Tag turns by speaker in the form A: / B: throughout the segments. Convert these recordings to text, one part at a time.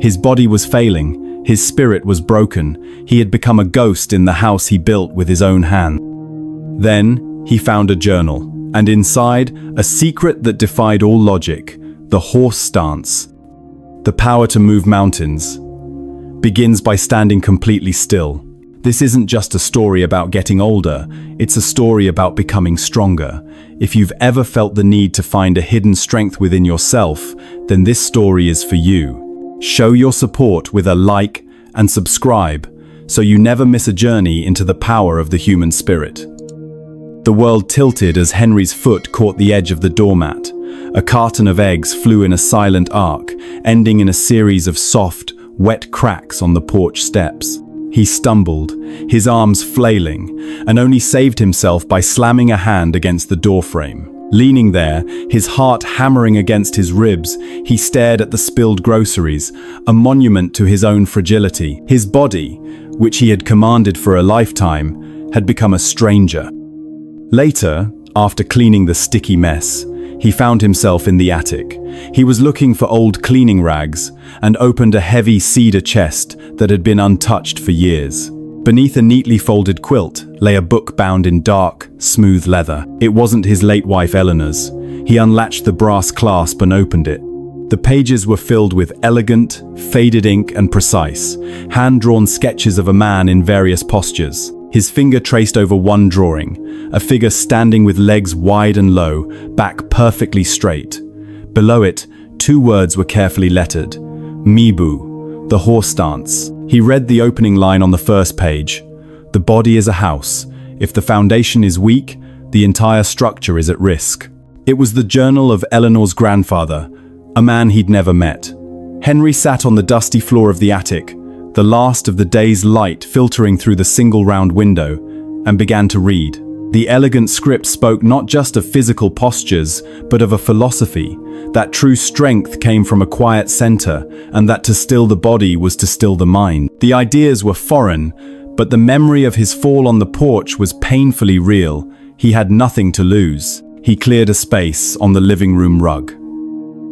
A: His body was failing, his spirit was broken, he had become a ghost in the house he built with his own hand. Then, he found a journal, and inside, a secret that defied all logic, the horse stance. The power to move mountains begins by standing completely still. This isn't just a story about getting older, it's a story about becoming stronger. If you've ever felt the need to find a hidden strength within yourself, then this story is for you. Show your support with a like and subscribe, so you never miss a journey into the power of the human spirit. The world tilted as Henry's foot caught the edge of the doormat. A carton of eggs flew in a silent arc, ending in a series of soft, wet cracks on the porch steps. He stumbled, his arms flailing, and only saved himself by slamming a hand against the doorframe. Leaning there, his heart hammering against his ribs, he stared at the spilled groceries, a monument to his own fragility. His body, which he had commanded for a lifetime, had become a stranger. Later, after cleaning the sticky mess, he found himself in the attic. He was looking for old cleaning rags and opened a heavy cedar chest that had been untouched for years. Beneath a neatly folded quilt lay a book bound in dark, smooth leather. It wasn't his late wife Eleanor's. He unlatched the brass clasp and opened it. The pages were filled with elegant, faded ink and precise, hand-drawn sketches of a man in various postures. His finger traced over one drawing, a figure standing with legs wide and low, back perfectly straight. Below it, 2 words were carefully lettered: Mibu, the horse dance. He read the opening line on the first page. The body is a house. If the foundation is weak, the entire structure is at risk. It was the journal of Eleanor's grandfather, a man he'd never met. Henry sat on the dusty floor of the attic, the last of the day's light filtering through the single round window, and began to read. The elegant script spoke not just of physical postures, but of a philosophy, that true strength came from a quiet center, and that to still the body was to still the mind. The ideas were foreign, but the memory of his fall on the porch was painfully real. He had nothing to lose. He cleared a space on the living room rug.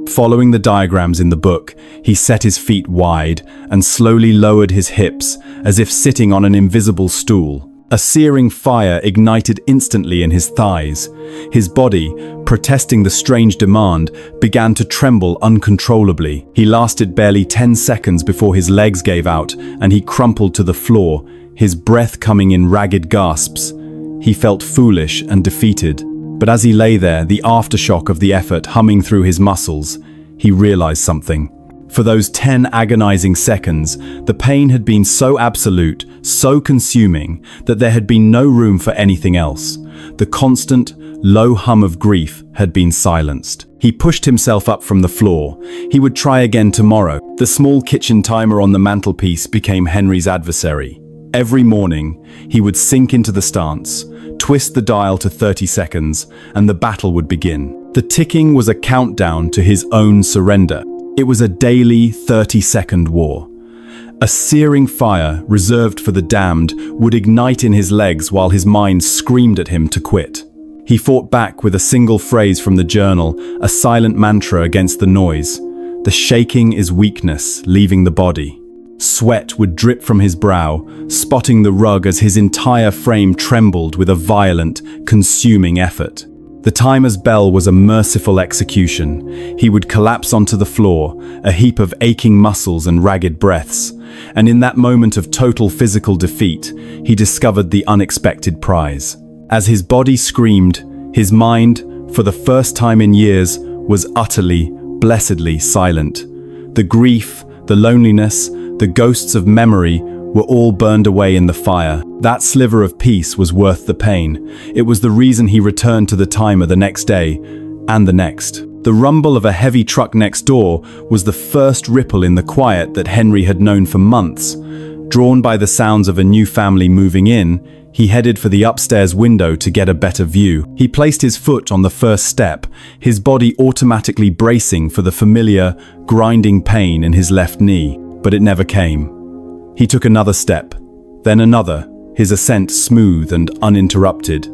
A: Following the diagrams in the book, he set his feet wide and slowly lowered his hips as if sitting on an invisible stool. A searing fire ignited instantly in his thighs. His body, protesting the strange demand, began to tremble uncontrollably. He lasted barely 10 seconds before his legs gave out and he crumpled to the floor, his breath coming in ragged gasps. He felt foolish and defeated. But as he lay there, the aftershock of the effort humming through his muscles, he realized something. For those 10 agonizing seconds, the pain had been so absolute, so consuming, that there had been no room for anything else. The constant, low hum of grief had been silenced. He pushed himself up from the floor. He would try again tomorrow. The small kitchen timer on the mantelpiece became Henry's adversary. Every morning, he would sink into the stance, twist the dial to 30 seconds, and the battle would begin. The ticking was a countdown to his own surrender. It was a daily 30-second war. A searing fire, reserved for the damned, would ignite in his legs while his mind screamed at him to quit. He fought back with a single phrase from the journal, a silent mantra against the noise. The shaking is weakness, leaving the body. Sweat would drip from his brow, spotting the rug as his entire frame trembled with a violent, consuming effort. The timer's bell was a merciful execution. He would collapse onto the floor, a heap of aching muscles and ragged breaths. And in that moment of total physical defeat, he discovered the unexpected prize. As his body screamed, his mind, for the first time in years, was utterly, blessedly silent. The grief, the loneliness, the ghosts of memory were all burned away in the fire. That sliver of peace was worth the pain. It was the reason he returned to the timer the next day, and the next. The rumble of a heavy truck next door was the first ripple in the quiet that Henry had known for months. Drawn by the sounds of a new family moving in, he headed for the upstairs window to get a better view. He placed his foot on the first step, his body automatically bracing for the familiar, grinding pain in his left knee. But it never came. He took another step, then another, his ascent smooth and uninterrupted.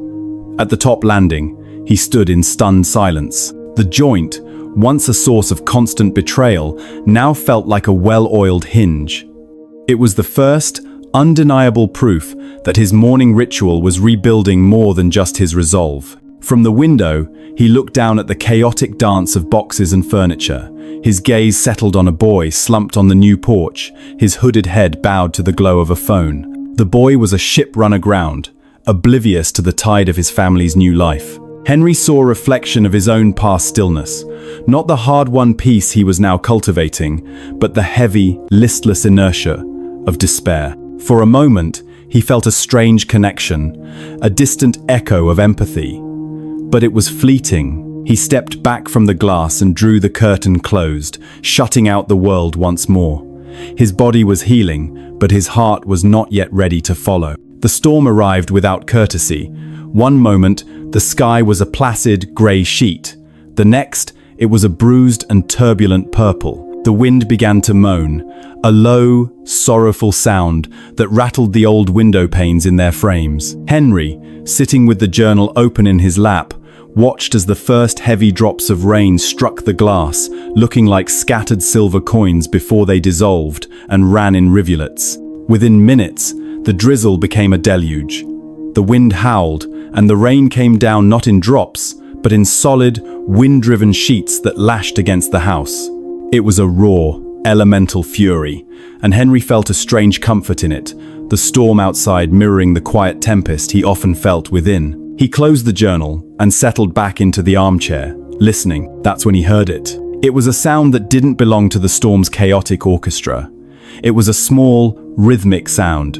A: At the top landing, he stood in stunned silence. The joint, once a source of constant betrayal, now felt like a well-oiled hinge. It was the first, undeniable proof that his morning ritual was rebuilding more than just his resolve. From the window, he looked down at the chaotic dance of boxes and furniture. His gaze settled on a boy slumped on the new porch, his hooded head bowed to the glow of a phone. The boy was a ship run aground, oblivious to the tide of his family's new life. Henry saw a reflection of his own past stillness, not the hard-won peace he was now cultivating, but the heavy, listless inertia of despair. For a moment, he felt a strange connection, a distant echo of empathy. But it was fleeting. He stepped back from the glass and drew the curtain closed, shutting out the world once more. His body was healing, but his heart was not yet ready to follow. The storm arrived without courtesy. One moment, the sky was a placid, grey sheet. The next, it was a bruised and turbulent purple. The wind began to moan, a low, sorrowful sound that rattled the old window panes in their frames. Henry, sitting with the journal open in his lap, watched as the first heavy drops of rain struck the glass, looking like scattered silver coins before they dissolved and ran in rivulets. Within minutes, the drizzle became a deluge. The wind howled, and the rain came down not in drops, but in solid, wind-driven sheets that lashed against the house. It was a raw, elemental fury, and Henry felt a strange comfort in it, the storm outside mirroring the quiet tempest he often felt within. He closed the journal and settled back into the armchair, listening. That's when he heard it. It was a sound that didn't belong to the storm's chaotic orchestra. It was a small, rhythmic sound.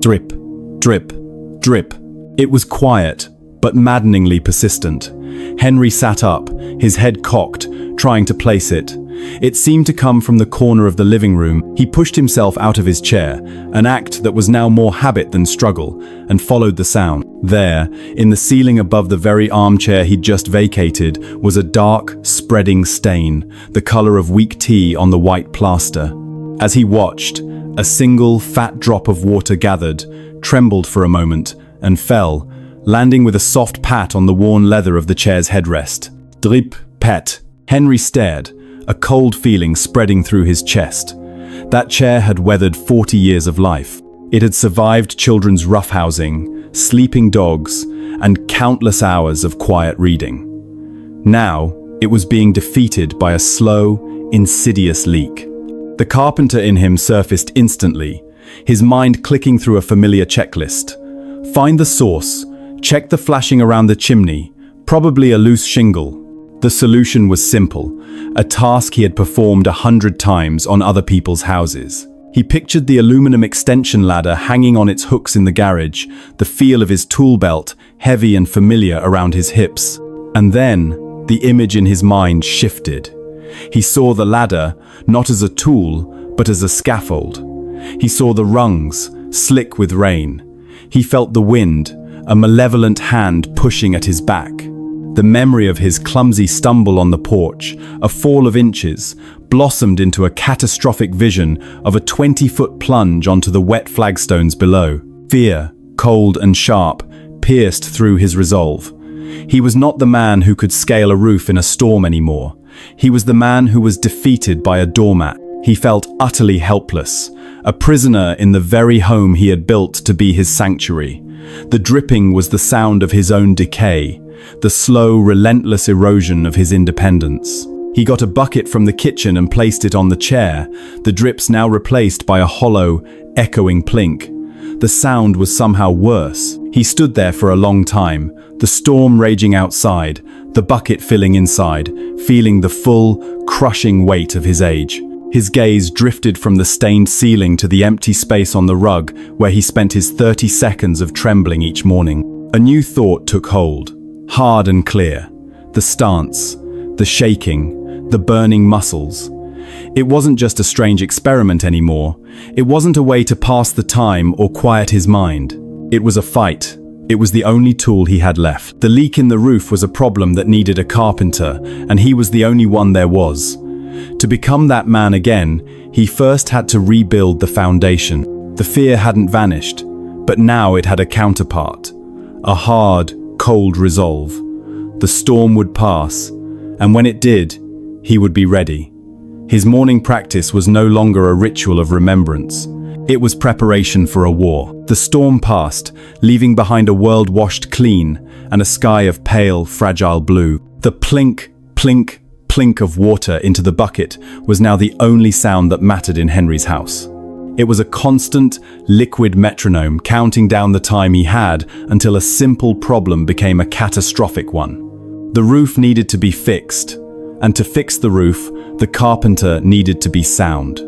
A: Drip, drip, drip. It was quiet, but maddeningly persistent. Henry sat up, his head cocked, trying to place it. It seemed to come from the corner of the living room. He pushed himself out of his chair, an act that was now more habit than struggle, and followed the sound. There, in the ceiling above the very armchair he'd just vacated, was a dark, spreading stain, the color of weak tea on the white plaster. As he watched, a single, fat drop of water gathered, trembled for a moment, and fell, landing with a soft pat on the worn leather of the chair's headrest. Drip, pat. Henry stared, a cold feeling spreading through his chest. That chair had weathered 40 years of life. It had survived children's roughhousing, sleeping dogs, and countless hours of quiet reading. Now, it was being defeated by a slow, insidious leak. The carpenter in him surfaced instantly, his mind clicking through a familiar checklist. Find the source, check the flashing around the chimney, probably a loose shingle. The solution was simple, a task he had performed 100 times on other people's houses. He pictured the aluminum extension ladder hanging on its hooks in the garage, the feel of his tool belt, heavy and familiar around his hips. And then, the image in his mind shifted. He saw the ladder, not as a tool, but as a scaffold. He saw the rungs, slick with rain. He felt the wind, a malevolent hand pushing at his back. The memory of his clumsy stumble on the porch, a fall of inches, blossomed into a catastrophic vision of a 20-foot plunge onto the wet flagstones below. Fear, cold and sharp, pierced through his resolve. He was not the man who could scale a roof in a storm anymore. He was the man who was defeated by a doormat. He felt utterly helpless, a prisoner in the very home he had built to be his sanctuary. The dripping was the sound of his own decay, the slow, relentless erosion of his independence. He got a bucket from the kitchen and placed it on the chair, the drips now replaced by a hollow, echoing plink. The sound was somehow worse. He stood there for a long time, the storm raging outside, the bucket filling inside, feeling the full, crushing weight of his age. His gaze drifted from the stained ceiling to the empty space on the rug where he spent his 30 seconds of trembling each morning. A new thought took hold, hard and clear. The stance, the shaking, the burning muscles. It wasn't just a strange experiment anymore. It wasn't a way to pass the time or quiet his mind. It was a fight. It was the only tool he had left. The leak in the roof was a problem that needed a carpenter, and he was the only one there was. To become that man again, he first had to rebuild the foundation. The fear hadn't vanished, but now it had a counterpart. A hard, cold resolve. The storm would pass, and when it did, he would be ready. His morning practice was no longer a ritual of remembrance. It was preparation for a war. The storm passed, leaving behind a world washed clean and a sky of pale, fragile blue. The plink, plink, plink of water into the bucket was now the only sound that mattered in Henry's house. It was a constant, liquid metronome counting down the time he had until a simple problem became a catastrophic one. The roof needed to be fixed, and to fix the roof, the carpenter needed to be sound.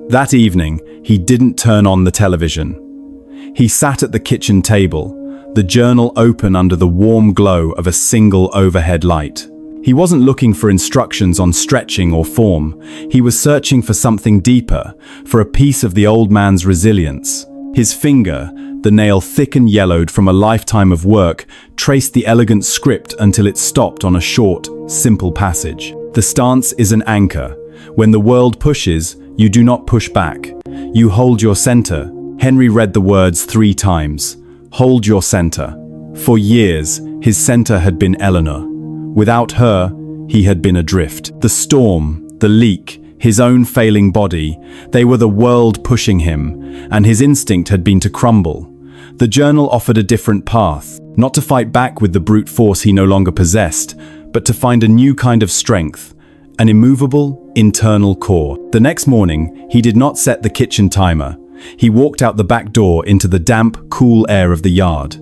A: That evening, he didn't turn on the television. He sat at the kitchen table, the journal open under the warm glow of a single overhead light. He wasn't looking for instructions on stretching or form. He was searching for something deeper, for a piece of the old man's resilience. His finger, the nail thick and yellowed from a lifetime of work, traced the elegant script until it stopped on a short, simple passage. The stance is an anchor. When the world pushes, you do not push back. You hold your center. Henry read the words 3 times. Hold your center. For years, his center had been Eleanor. Without her, he had been adrift. The storm, the leak, his own failing body, they were the world pushing him, and his instinct had been to crumble. The journal offered a different path, not to fight back with the brute force he no longer possessed, but to find a new kind of strength, an immovable, internal core. The next morning, he did not set the kitchen timer. He walked out the back door into the damp, cool air of the yard.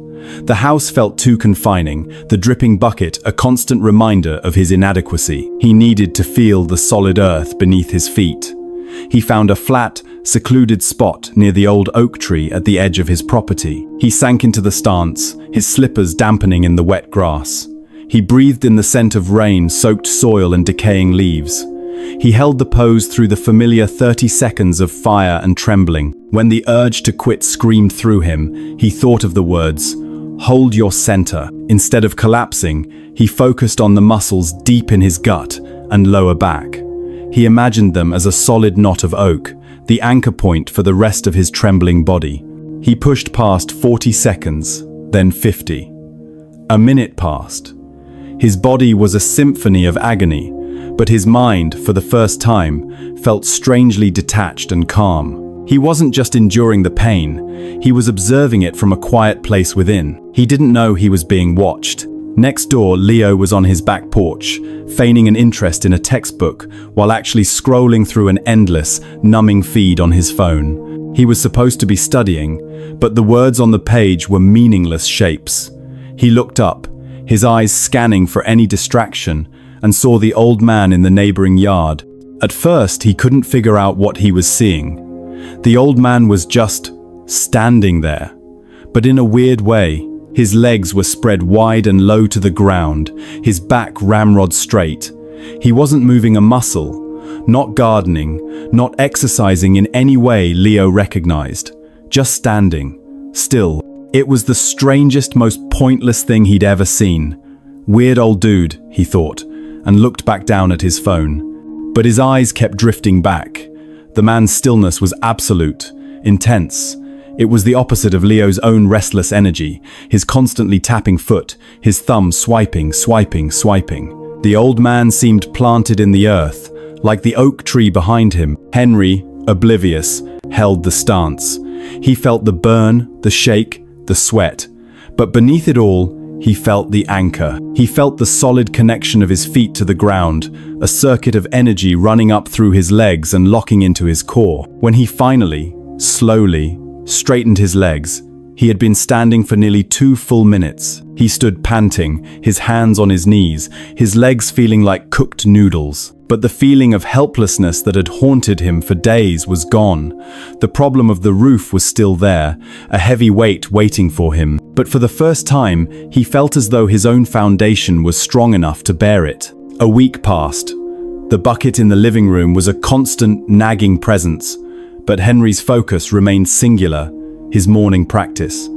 A: The house felt too confining, the dripping bucket a constant reminder of his inadequacy. He needed to feel the solid earth beneath his feet. He found a flat, secluded spot near the old oak tree at the edge of his property. He sank into the stance, his slippers dampening in the wet grass. He breathed in the scent of rain-soaked soil and decaying leaves. He held the pose through the familiar 30 seconds of fire and trembling. When the urge to quit screamed through him, he thought of the words, "Hold your center." Instead of collapsing, he focused on the muscles deep in his gut and lower back. He imagined them as a solid knot of oak, the anchor point for the rest of his trembling body. He pushed past 40 seconds, then 50. A minute passed. His body was a symphony of agony, but his mind, for the first time, felt strangely detached and calm. He wasn't just enduring the pain, he was observing it from a quiet place within. He didn't know he was being watched. Next door, Leo was on his back porch, feigning an interest in a textbook, while actually scrolling through an endless, numbing feed on his phone. He was supposed to be studying, but the words on the page were meaningless shapes. He looked up, his eyes scanning for any distraction, and saw the old man in the neighboring yard. At first, he couldn't figure out what he was seeing. The old man was just standing there, but in a weird way. His legs were spread wide and low to the ground, his back ramrod straight. He wasn't moving a muscle, not gardening, not exercising in any way Leo recognized, just standing, still. It was the strangest, most pointless thing he'd ever seen. Weird old dude, he thought, and looked back down at his phone. But his eyes kept drifting back. The man's stillness was absolute, intense. It was the opposite of Leo's own restless energy, his constantly tapping foot, his thumb swiping, swiping, swiping. The old man seemed planted in the earth, like the oak tree behind him. Henry, oblivious, held the stance. He felt the burn, the shake, the sweat. But beneath it all, he felt the anchor. He felt the solid connection of his feet to the ground, a circuit of energy running up through his legs and locking into his core. When he finally, slowly, straightened his legs, he had been standing for nearly 2 full minutes. He stood panting, his hands on his knees, his legs feeling like cooked noodles. But the feeling of helplessness that had haunted him for days was gone. The problem of the roof was still there, a heavy weight waiting for him. But for the first time, he felt as though his own foundation was strong enough to bear it. A week passed. The bucket in the living room was a constant, nagging presence. But Henry's focus remained singular, his morning practice.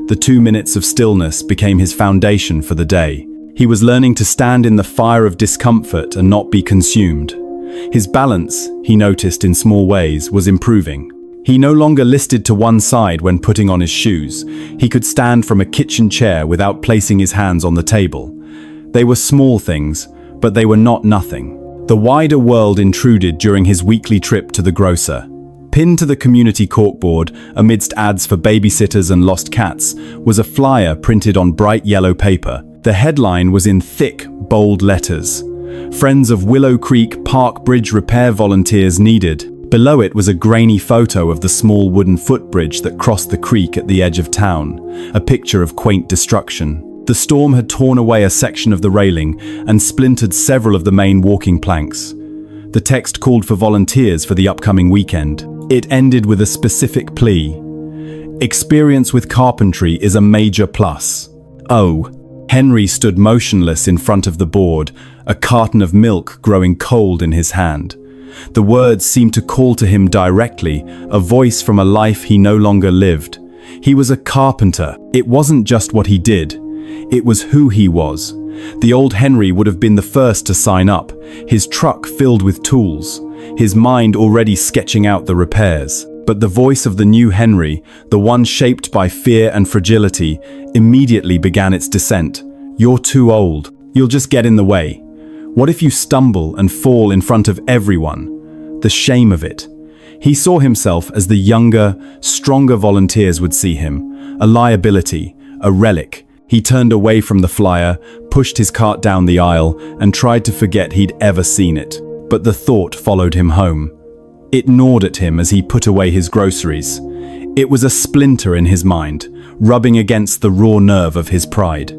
A: The 2 minutes of stillness became his foundation for the day. He was learning to stand in the fire of discomfort and not be consumed. His balance, he noticed in small ways, was improving. He no longer listed to one side when putting on his shoes. He could stand from a kitchen chair without placing his hands on the table. They were small things, but they were not nothing. The wider world intruded during his weekly trip to the grocer. Pinned to the community corkboard, amidst ads for babysitters and lost cats, was a flyer printed on bright yellow paper. The headline was in thick, bold letters. Friends of Willow Creek Park Bridge repair volunteers needed. Below it was a grainy photo of the small wooden footbridge that crossed the creek at the edge of town, a picture of quaint destruction. The storm had torn away a section of the railing and splintered several of the main walking planks. The text called for volunteers for the upcoming weekend. It ended with a specific plea. Experience with carpentry is a major plus. Oh. Henry stood motionless in front of the board, a carton of milk growing cold in his hand. The words seemed to call to him directly, a voice from a life he no longer lived. He was a carpenter. It wasn't just what he did. It was who he was. The old Henry would have been the first to sign up, his truck filled with tools, his mind already sketching out the repairs. But the voice of the new Henry, the one shaped by fear and fragility, immediately began its descent. You're too old. You'll just get in the way. What if you stumble and fall in front of everyone? The shame of it. He saw himself as the younger, stronger volunteers would see him, a liability, a relic. He turned away from the flyer, pushed his cart down the aisle, and tried to forget he'd ever seen it. But the thought followed him home. It gnawed at him as he put away his groceries. It was a splinter in his mind, rubbing against the raw nerve of his pride.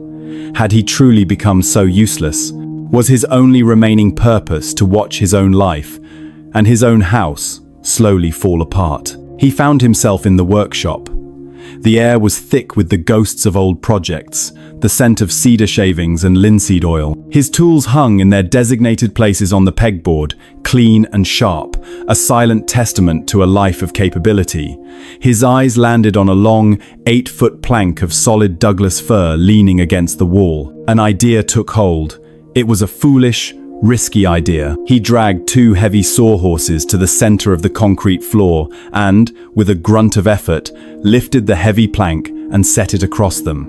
A: Had he truly become so useless? Was his only remaining purpose to watch his own life and his own house slowly fall apart? He found himself in the workshop. The air was thick with the ghosts of old projects, the scent of cedar shavings and linseed oil. His tools hung in their designated places on the pegboard, clean and sharp, a silent testament to a life of capability. His eyes landed on a long, 8-foot plank of solid Douglas fir leaning against the wall. An idea took hold. It was a foolish, risky idea. He dragged 2 heavy sawhorses to the center of the concrete floor and, with a grunt of effort, lifted the heavy plank and set it across them.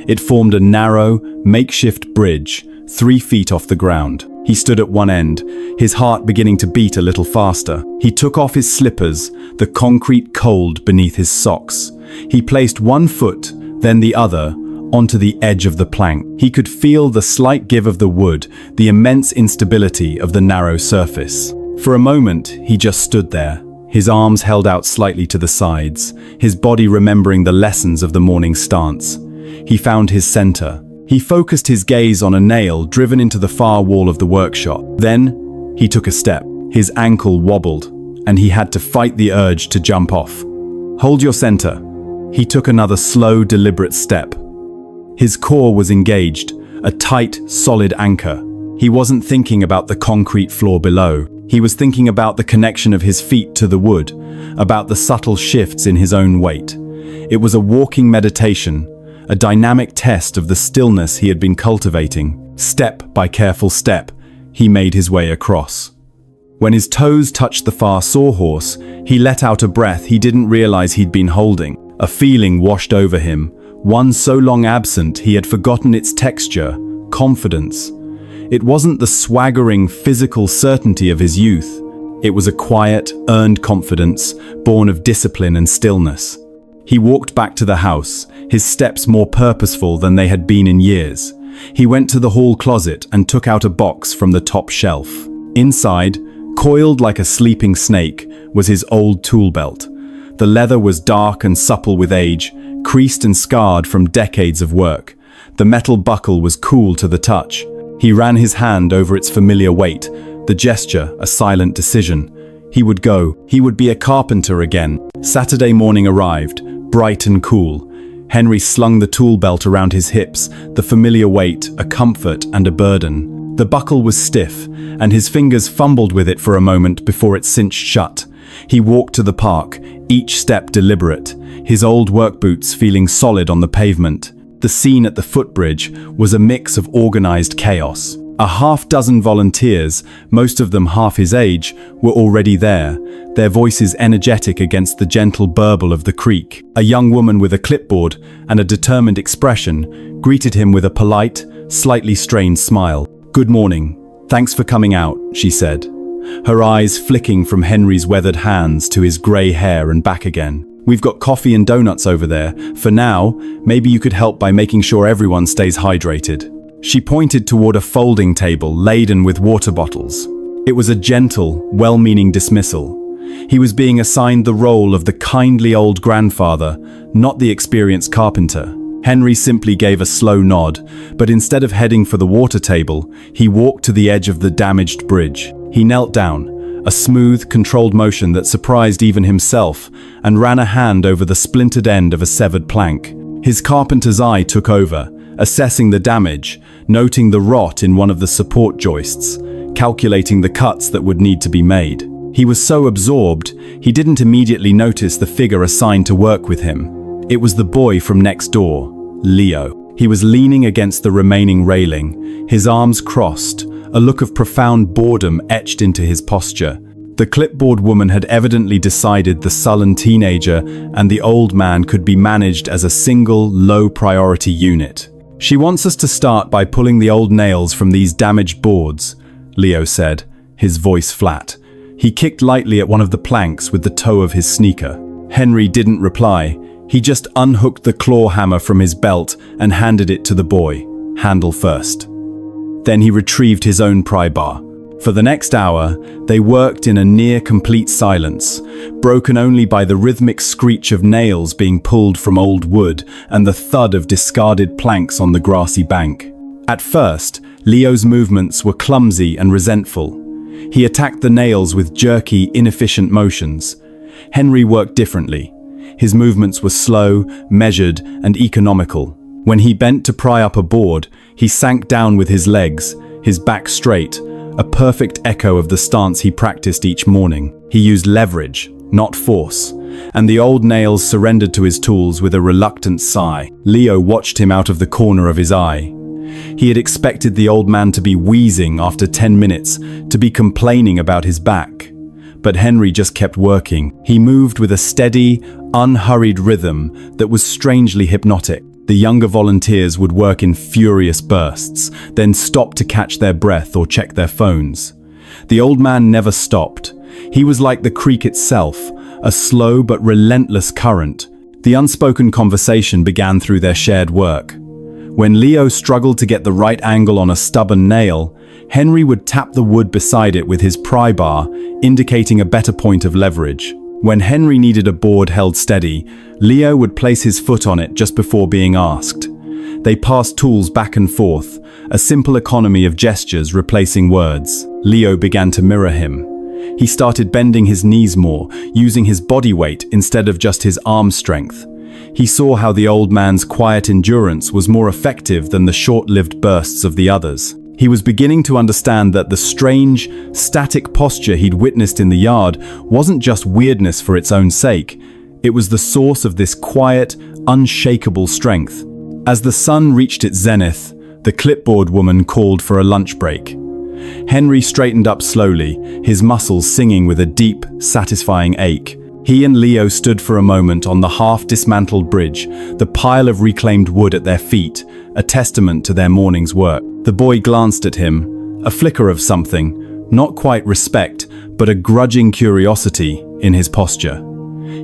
A: It formed a narrow, makeshift bridge, 3 feet off the ground. He stood at one end, his heart beginning to beat a little faster. He took off his slippers, the concrete cold beneath his socks. He placed one foot, then the other, onto the edge of the plank. He could feel the slight give of the wood, the immense instability of the narrow surface. For a moment, he just stood there, his arms held out slightly to the sides, his body remembering the lessons of the morning stance. He found his center. He focused his gaze on a nail driven into the far wall of the workshop. Then, he took a step. His ankle wobbled, and he had to fight the urge to jump off. Hold your center. He took another slow, deliberate step. His core was engaged, a tight, solid anchor. He wasn't thinking about the concrete floor below. He was thinking about the connection of his feet to the wood, about the subtle shifts in his own weight. It was a walking meditation, a dynamic test of the stillness he had been cultivating. Step by careful step, he made his way across. When his toes touched the far sawhorse, he let out a breath he didn't realize he'd been holding. A feeling washed over him, one so long absent he had forgotten its texture, confidence. It wasn't the swaggering physical certainty of his youth. It was a quiet, earned confidence, born of discipline and stillness. He walked back to the house, his steps more purposeful than they had been in years. He went to the hall closet and took out a box from the top shelf. Inside, coiled like a sleeping snake, was his old tool belt. The leather was dark and supple with age, creased and scarred from decades of work. The metal buckle was cool to the touch. He ran his hand over its familiar weight, the gesture a silent decision. He would go. He would be a carpenter again. Saturday morning arrived, bright and cool. Henry slung the tool belt around his hips, the familiar weight, a comfort and a burden. The buckle was stiff, and his fingers fumbled with it for a moment before it cinched shut. He walked to the park, each step deliberate, his old work boots feeling solid on the pavement. The scene at the footbridge was a mix of organized chaos. A half-dozen volunteers, most of them half his age, were already there, their voices energetic against the gentle burble of the creek. A young woman with a clipboard and a determined expression greeted him with a polite, slightly strained smile. "Good morning," "Thanks for coming out," she said, her eyes flicking from Henry's weathered hands to his grey hair and back again. "We've got coffee and donuts over there. For now, maybe you could help by making sure everyone stays hydrated." She pointed toward a folding table laden with water bottles. It was a gentle, well-meaning dismissal. He was being assigned the role of the kindly old grandfather, not the experienced carpenter. Henry simply gave a slow nod, but instead of heading for the water table, he walked to the edge of the damaged bridge. He knelt down, a smooth, controlled motion that surprised even himself, and ran a hand over the splintered end of a severed plank. His carpenter's eye took over, assessing the damage, noting the rot in one of the support joists, calculating the cuts that would need to be made. He was so absorbed, he didn't immediately notice the figure assigned to work with him. It was the boy from next door, Leo. He was leaning against the remaining railing, his arms crossed, a look of profound boredom etched into his posture. The clipboard woman had evidently decided the sullen teenager and the old man could be managed as a single, low-priority unit. "She wants us to start by pulling the old nails from these damaged boards," Leo said, his voice flat. He kicked lightly at one of the planks with the toe of his sneaker. Henry didn't reply. He just unhooked the claw hammer from his belt and handed it to the boy, handle first. Then he retrieved his own pry bar. For the next hour, they worked in a near-complete silence, broken only by the rhythmic screech of nails being pulled from old wood and the thud of discarded planks on the grassy bank. At first, Leo's movements were clumsy and resentful. He attacked the nails with jerky, inefficient motions. Henry worked differently. His movements were slow, measured, and economical. When he bent to pry up a board, he sank down with his legs, his back straight, a perfect echo of the stance he practiced each morning. He used leverage, not force, and the old nails surrendered to his tools with a reluctant sigh. Leo watched him out of the corner of his eye. He had expected the old man to be wheezing after 10 minutes, to be complaining about his back. But Henry just kept working. He moved with a steady, unhurried rhythm that was strangely hypnotic. The younger volunteers would work in furious bursts, then stop to catch their breath or check their phones. The old man never stopped. He was like the creek itself, a slow but relentless current. The unspoken conversation began through their shared work. When Leo struggled to get the right angle on a stubborn nail, Henry would tap the wood beside it with his pry bar, indicating a better point of leverage. When Henry needed a board held steady, Leo would place his foot on it just before being asked. They passed tools back and forth, a simple economy of gestures replacing words. Leo began to mirror him. He started bending his knees more, using his body weight instead of just his arm strength. He saw how the old man's quiet endurance was more effective than the short-lived bursts of the others. He was beginning to understand that the strange, static posture he'd witnessed in the yard wasn't just weirdness for its own sake. It was the source of this quiet, unshakable strength. As the sun reached its zenith, the clipboard woman called for a lunch break. Henry straightened up slowly, his muscles singing with a deep, satisfying ache. He and Leo stood for a moment on the half-dismantled bridge, the pile of reclaimed wood at their feet, a testament to their morning's work. The boy glanced at him, a flicker of something, not quite respect, but a grudging curiosity in his posture.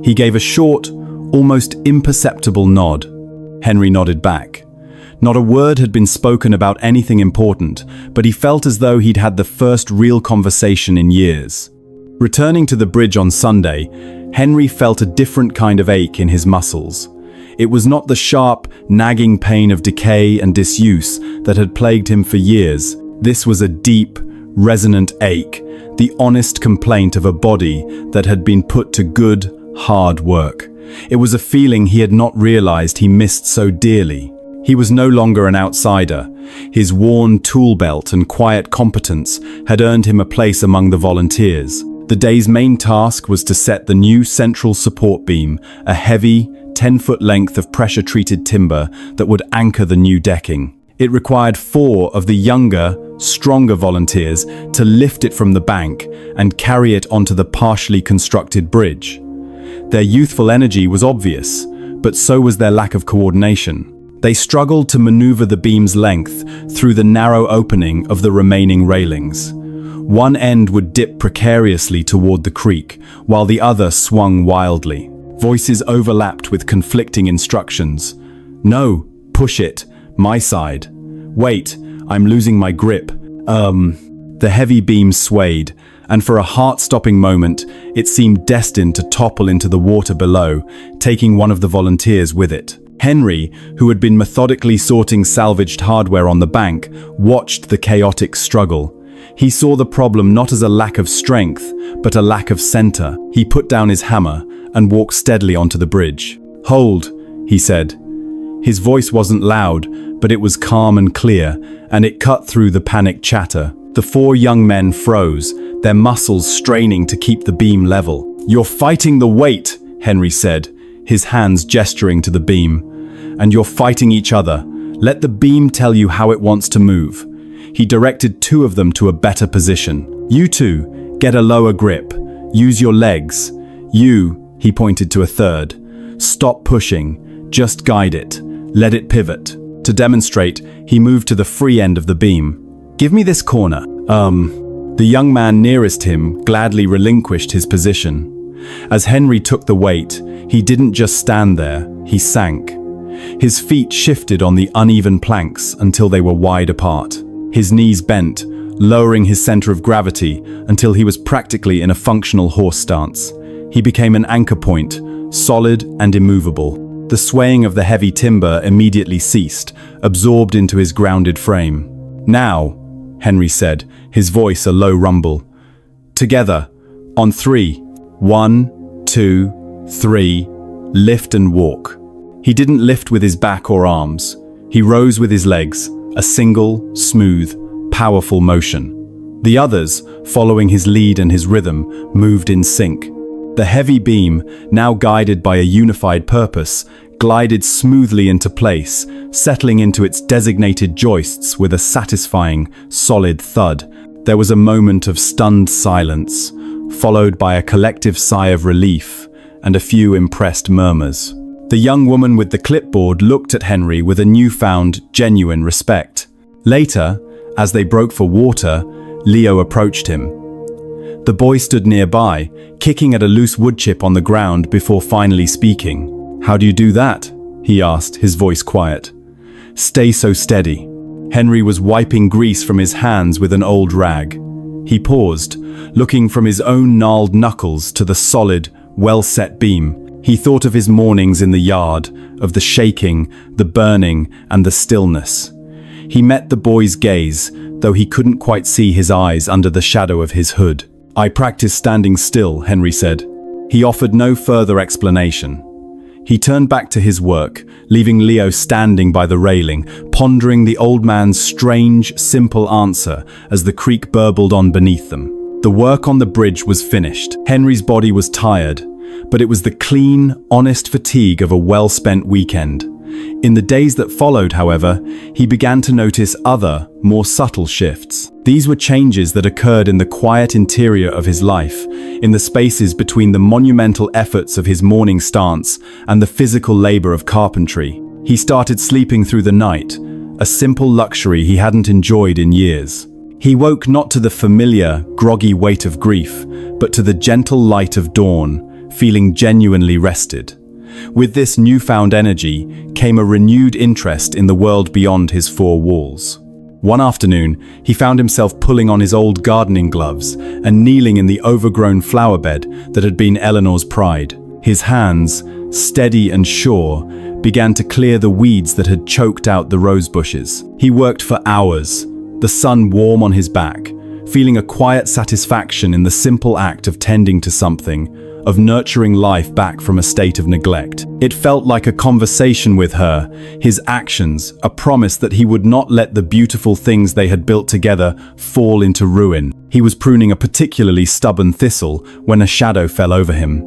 A: He gave a short, almost imperceptible nod. Henry nodded back. Not a word had been spoken about anything important, but he felt as though he'd had the first real conversation in years. Returning to the bridge on Sunday, Henry felt a different kind of ache in his muscles. It was not the sharp, nagging pain of decay and disuse that had plagued him for years. This was a deep, resonant ache, the honest complaint of a body that had been put to good, hard work. It was a feeling he had not realized he missed so dearly. He was no longer an outsider. His worn tool belt and quiet competence had earned him a place among the volunteers. The day's main task was to set the new central support beam, a heavy, 10-foot length of pressure-treated timber that would anchor the new decking. It required 4 of the younger, stronger volunteers to lift it from the bank and carry it onto the partially constructed bridge. Their youthful energy was obvious, but so was their lack of coordination. They struggled to maneuver the beam's length through the narrow opening of the remaining railings. One end would dip precariously toward the creek, while the other swung wildly. Voices overlapped with conflicting instructions. "No, push it. My side. Wait, I'm losing my grip. The heavy beam swayed, and for a heart-stopping moment, it seemed destined to topple into the water below, taking one of the volunteers with it. Henry, who had been methodically sorting salvaged hardware on the bank, watched the chaotic struggle. He saw the problem not as a lack of strength, but a lack of center. He put down his hammer and walked steadily onto the bridge. "Hold," he said. His voice wasn't loud, but it was calm and clear, and it cut through the panicked chatter. The four young men froze, their muscles straining to keep the beam level. "You're fighting the weight," Henry said, his hands gesturing to the beam. "And you're fighting each other. Let the beam tell you how it wants to move." He directed two of them to a better position. "You two, get a lower grip. Use your legs. You," he pointed to a third, "stop pushing. Just guide it. Let it pivot." To demonstrate, he moved to the free end of the beam. "Give me this corner." The young man nearest him gladly relinquished his position. As Henry took the weight, he didn't just stand there, he sank. His feet shifted on the uneven planks until they were wide apart. His knees bent, lowering his center of gravity until he was practically in a functional horse stance. He became an anchor point, solid and immovable. The swaying of the heavy timber immediately ceased, absorbed into his grounded frame. "Now," Henry said, his voice a low rumble. "Together, on 3. 1, 2, 3, lift and walk." He didn't lift with his back or arms. He rose with his legs, a single, smooth, powerful motion. The others, following his lead and his rhythm, moved in sync. The heavy beam, now guided by a unified purpose, glided smoothly into place, settling into its designated joists with a satisfying, solid thud. There was a moment of stunned silence, followed by a collective sigh of relief and a few impressed murmurs. The young woman with the clipboard looked at Henry with a newfound, genuine respect. Later, as they broke for water, Leo approached him. The boy stood nearby, kicking at a loose wood chip on the ground before finally speaking. "How do you do that?" he asked, his voice quiet. "Stay so steady." Henry was wiping grease from his hands with an old rag. He paused, looking from his own gnarled knuckles to the solid, well-set beam. He thought of his mornings in the yard, of the shaking, the burning, and the stillness. He met the boy's gaze, though he couldn't quite see his eyes under the shadow of his hood. "I practice standing still," Henry said. He offered no further explanation. He turned back to his work, leaving Leo standing by the railing, pondering the old man's strange, simple answer as the creek burbled on beneath them. The work on the bridge was finished. Henry's body was tired, but it was the clean, honest fatigue of a well-spent weekend. In the days that followed, however, he began to notice other, more subtle shifts. These were changes that occurred in the quiet interior of his life, in the spaces between the monumental efforts of his morning stance and the physical labor of carpentry. He started sleeping through the night, a simple luxury he hadn't enjoyed in years. He woke not to the familiar, groggy weight of grief, but to the gentle light of dawn, feeling genuinely rested. With this newfound energy came a renewed interest in the world beyond his four walls. One afternoon, he found himself pulling on his old gardening gloves and kneeling in the overgrown flower bed that had been Eleanor's pride. His hands, steady and sure, began to clear the weeds that had choked out the rose bushes. He worked for hours, the sun warm on his back, feeling a quiet satisfaction in the simple act of tending to something, of nurturing life back from a state of neglect. It felt like a conversation with her, his actions, a promise that he would not let the beautiful things they had built together fall into ruin. He was pruning a particularly stubborn thistle when a shadow fell over him.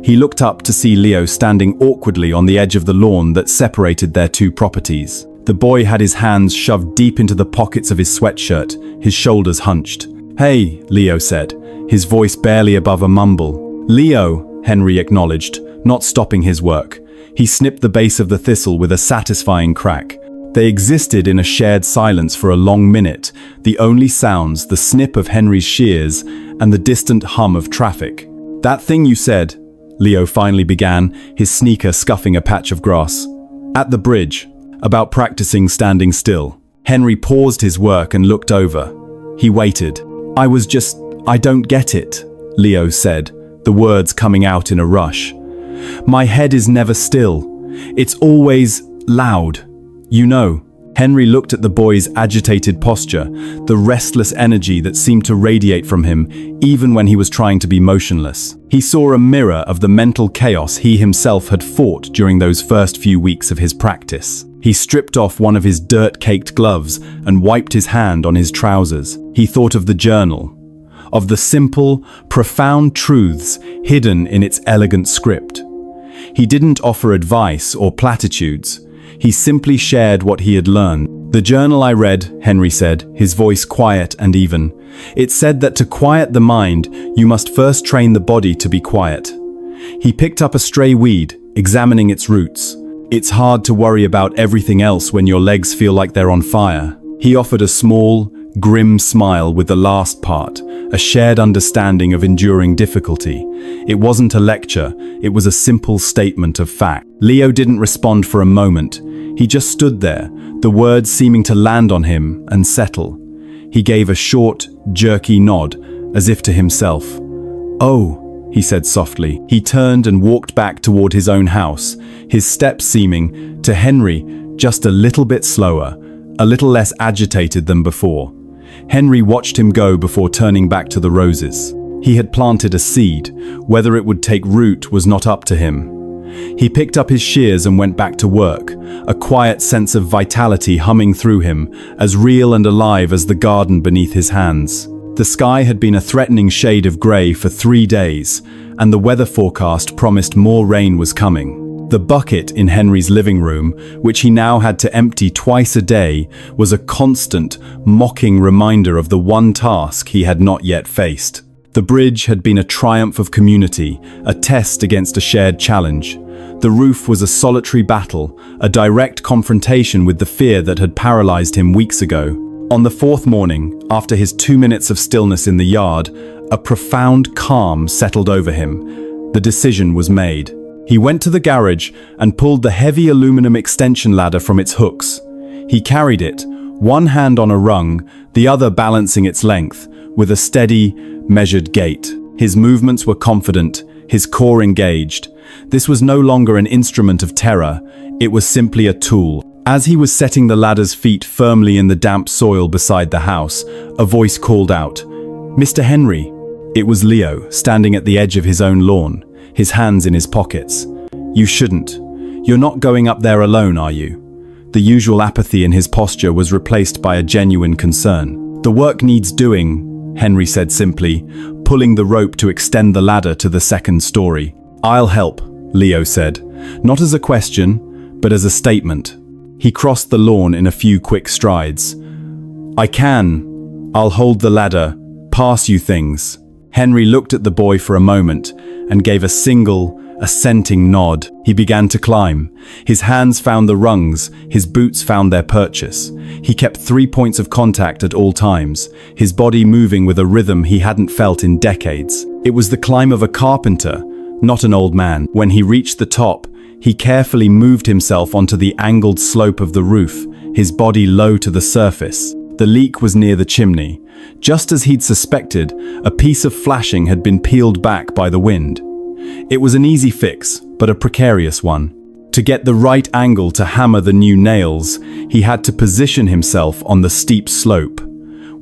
A: He looked up to see Leo standing awkwardly on the edge of the lawn that separated their two properties. The boy had his hands shoved deep into the pockets of his sweatshirt, his shoulders hunched. "Hey," Leo said, his voice barely above a mumble. "Leo," Henry acknowledged, not stopping his work. He snipped the base of the thistle with a satisfying crack. They existed in a shared silence for a long minute, the only sounds the snip of Henry's shears and the distant hum of traffic. "That thing you said," Leo finally began, his sneaker scuffing a patch of grass. "At the bridge, about practicing standing still." Henry paused his work and looked over. He waited. I don't get it," Leo said, the words coming out in a rush. "My head is never still. It's always loud. You know." Henry looked at the boy's agitated posture, the restless energy that seemed to radiate from him, even when he was trying to be motionless. He saw a mirror of the mental chaos he himself had fought during those first few weeks of his practice. He stripped off one of his dirt-caked gloves and wiped his hand on his trousers. He thought of the journal, of the simple, profound truths hidden in its elegant script. He didn't offer advice or platitudes. He simply shared what he had learned. "The journal I read," Henry said, his voice quiet and even. "It said that to quiet the mind, you must first train the body to be quiet." He picked up a stray weed, examining its roots. "It's hard to worry about everything else when your legs feel like they're on fire." He offered a small, grim smile with the last part, a shared understanding of enduring difficulty. It wasn't a lecture, it was a simple statement of fact. Leo didn't respond for a moment. He just stood there, the words seeming to land on him and settle. He gave a short, jerky nod, as if to himself. "Oh," he said softly. He turned and walked back toward his own house, his steps seeming, to Henry, just a little bit slower, a little less agitated than before. Henry watched him go before turning back to the roses. He had planted a seed. Whether it would take root was not up to him. He picked up his shears and went back to work, a quiet sense of vitality humming through him, as real and alive as the garden beneath his hands. The sky had been a threatening shade of grey for 3 days, and the weather forecast promised more rain was coming. The bucket in Henry's living room, which he now had to empty twice a day, was a constant, mocking reminder of the one task he had not yet faced. The bridge had been a triumph of community, a test against a shared challenge. The roof was a solitary battle, a direct confrontation with the fear that had paralyzed him weeks ago. On the 4th morning, after his 2 minutes of stillness in the yard, a profound calm settled over him. The decision was made. He went to the garage and pulled the heavy aluminum extension ladder from its hooks. He carried it, one hand on a rung, the other balancing its length, with a steady, measured gait. His movements were confident, his core engaged. This was no longer an instrument of terror, it was simply a tool. As he was setting the ladder's feet firmly in the damp soil beside the house, a voice called out, "Mr. Henry." It was Leo, standing at the edge of his own lawn, his hands in his pockets. "You shouldn't. You're not going up there alone, are you?" The usual apathy in his posture was replaced by a genuine concern. "The work needs doing," Henry said simply, pulling the rope to extend the ladder to the 2nd story. "I'll help," Leo said, not as a question, but as a statement. He crossed the lawn in a few quick strides. I'll hold the ladder, pass you things." Henry looked at the boy for a moment and gave a single, assenting nod. He began to climb. His hands found the rungs, his boots found their purchase. He kept 3 points of contact at all times, his body moving with a rhythm he hadn't felt in decades. It was the climb of a carpenter, not an old man. When he reached the top, he carefully moved himself onto the angled slope of the roof, his body low to the surface. The leak was near the chimney. Just as he'd suspected, a piece of flashing had been peeled back by the wind. It was an easy fix, but a precarious one. To get the right angle to hammer the new nails, he had to position himself on the steep slope.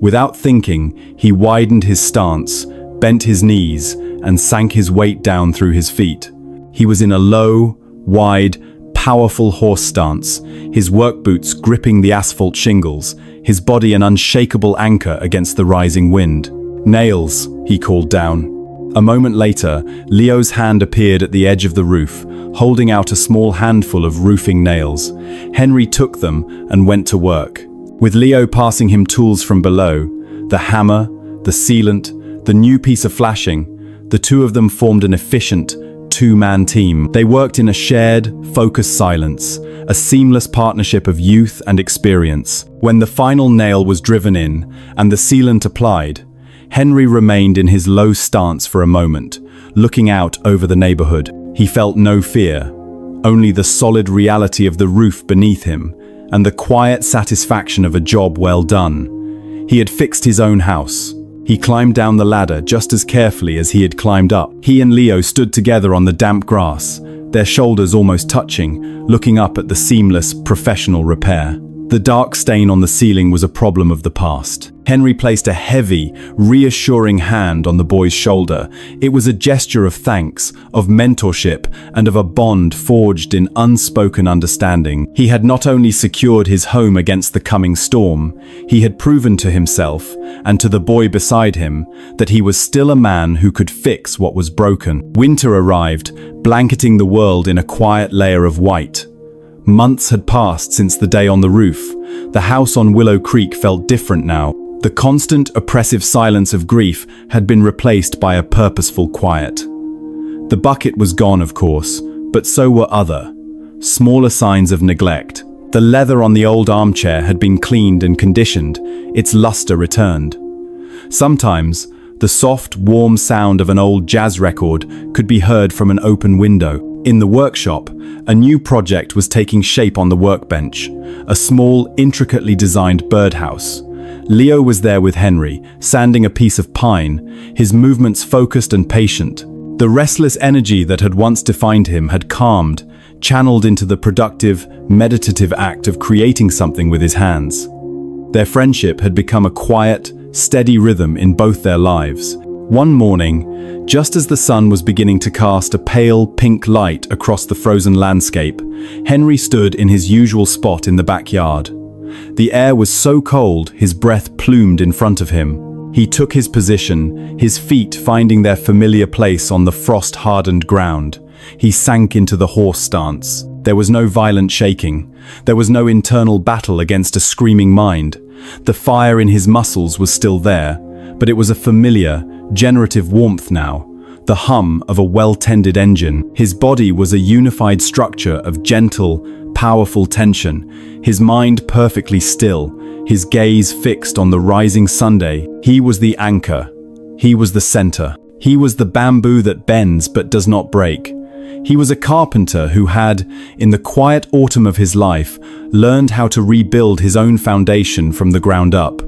A: Without thinking, he widened his stance, bent his knees, and sank his weight down through his feet. He was in a low, wide, powerful horse stance, his work boots gripping the asphalt shingles, his body an unshakable anchor against the rising wind. "Nails," he called down. A moment later, Leo's hand appeared at the edge of the roof, holding out a small handful of roofing nails. Henry took them and went to work. With Leo passing him tools from below, the hammer, the sealant, the new piece of flashing, the two of them formed an efficient two-man team. They worked in a shared, focused silence, a seamless partnership of youth and experience. When the final nail was driven in and the sealant applied, Henry remained in his low stance for a moment, looking out over the neighborhood. He felt no fear, only the solid reality of the roof beneath him and the quiet satisfaction of a job well done. He had fixed his own house. He climbed down the ladder just as carefully as he had climbed up. He and Leo stood together on the damp grass, their shoulders almost touching, looking up at the seamless, professional repair. The dark stain on the ceiling was a problem of the past. Henry placed a heavy, reassuring hand on the boy's shoulder. It was a gesture of thanks, of mentorship, and of a bond forged in unspoken understanding. He had not only secured his home against the coming storm, he had proven to himself, and to the boy beside him, that he was still a man who could fix what was broken. Winter arrived, blanketing the world in a quiet layer of white. Months had passed since the day on the roof. The house on Willow Creek felt different now. The constant, oppressive silence of grief had been replaced by a purposeful quiet. The bucket was gone, of course, but so were other, smaller signs of neglect. The leather on the old armchair had been cleaned and conditioned, its luster returned. Sometimes, the soft, warm sound of an old jazz record could be heard from an open window. In the workshop, a new project was taking shape on the workbench, a small, intricately designed birdhouse. Leo was there with Henry, sanding a piece of pine, his movements focused and patient. The restless energy that had once defined him had calmed, channeled into the productive, meditative act of creating something with his hands. Their friendship had become a quiet, steady rhythm in both their lives. One morning, just as the sun was beginning to cast a pale pink light across the frozen landscape, Henry stood in his usual spot in the backyard. The air was so cold, his breath plumed in front of him. He took his position, his feet finding their familiar place on the frost-hardened ground. He sank into the horse stance. There was no violent shaking. There was no internal battle against a screaming mind. The fire in his muscles was still there, but it was a familiar, generative warmth now, the hum of a well-tended engine. His body was a unified structure of gentle, powerful tension, his mind perfectly still, his gaze fixed on the rising Sunday. He was the anchor. He was the center. He was the bamboo that bends but does not break. He was a carpenter who had, in the quiet autumn of his life, learned how to rebuild his own foundation from the ground up.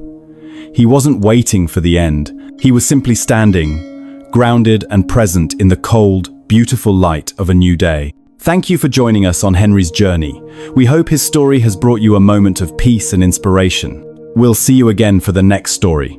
A: He wasn't waiting for the end. He was simply standing, grounded and present in the cold, beautiful light of a new day. Thank you for joining us on Henry's journey. We hope his story has brought you a moment of peace and inspiration. We'll see you again for the next story.